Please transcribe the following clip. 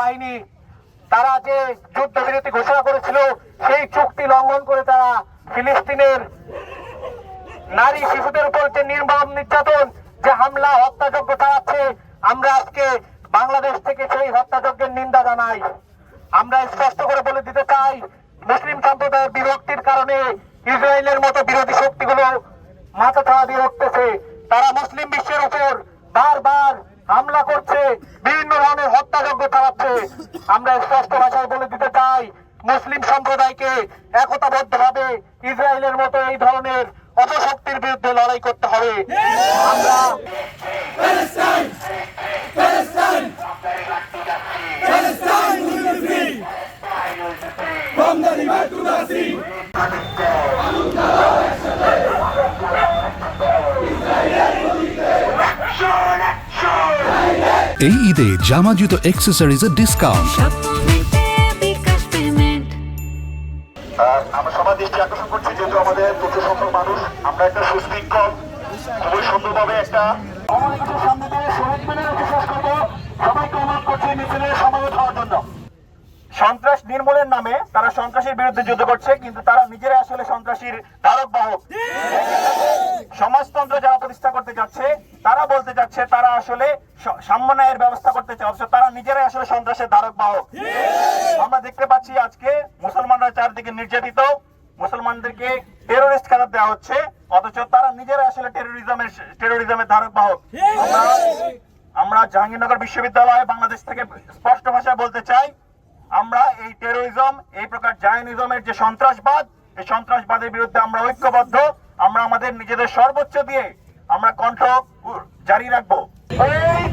বাহিনী তারা যে যুদ্ধবিরতি ঘোষণা করেছিল সেই চুক্তি লঙ্ঘন করে তারা ফিলিস্তিনের নারী শিশুদের উপর যে নির্মম নির্যাতন, যে হামলা হত্যাযজ্ঞ চালাচ্ছে, আমরা আজকে বাংলাদেশ থেকে সেই হত্যাযজ্ঞের নিন্দা জানাই। আমরা স্পষ্ট করে বলে দিতে চাই, মুসলিম সম্প্রদায়ের বিরক্তির কারণে ইসরায়েলের মতো বিরোধী শক্তিগুলো মাথা ছাড়া দিয়ে উঠতেছে। তারা মুসলিম বিশ্বের উপর বারবার হামলা করছে, বিভিন্ন ধরনের হত্যাযজ্ঞ চালাচ্ছে। আমরা স্পষ্ট ভাষায় বলে দিতে চাই, মুসলিম সম্প্রদায়কে একতাবদ্ধভাবে ইসরায়েলের মতো এই ধরনের অপশক্তির বিরুদ্ধে লড়াই করতে হবে। আমরা এই ঈদে জামা জুতো অ্যাক্সেসরিজের ডিসকাউন্ট। আমরা সবার দৃষ্টি আকর্ষণ করছি, যেহেতু আমাদের প্রচুর সংখ্যক মানুষ, আমরা একটা সুশৃঙ্খল খুবই সুন্দরভাবে একটা সামনে দিয়ে শহীদ মিনারে শেষ করবো। সবাইকে অনুরোধ করছি মিছিলে সমবেত হওয়ার জন্য। সন্ত্রাস নির্মূলের নামে তারা সন্ত্রাসীর বিরুদ্ধে যুদ্ধ করছে, কিন্তু তারা নিজেরা আসলে সন্ত্রাসীর ধারক বাহক। সমাজতন্ত্র যারা প্রতিষ্ঠা করতে যাচ্ছে, তারা বলতে যাচ্ছে তারা আসলে সাম্য ন্যায়ের ব্যবস্থা করতে চাচ্ছে, তারা নিজেরাই আসলে সন্ত্রাসের ধারক বাহক। আমরা দেখতে পাচ্ছি আজকে মুসলমানরা চারদিকে নির্যাতিত, মুসলমানদেরকে টেরোরিস্ট খেতাব দেওয়া হচ্ছে, অথচ তারা নিজেরাই আসলে টেরোরিজমের ধারক বাহক। আমরা জাহাঙ্গীরনগর বিশ্ববিদ্যালয় বাংলাদেশ থেকে স্পষ্ট ভাষায় বলতে চাই, আমরা এই টেরোরিজম, এই প্রকার জায়নিজমের যে সন্ত্রাসবাদ, এই সন্ত্রাসবাদের বিরুদ্ধে আমরা ঐক্যবদ্ধ। আমরা আমাদের নিজেদের সর্বোচ্চ দিয়ে আমরা কণ্ঠ জারি রাখবো। এই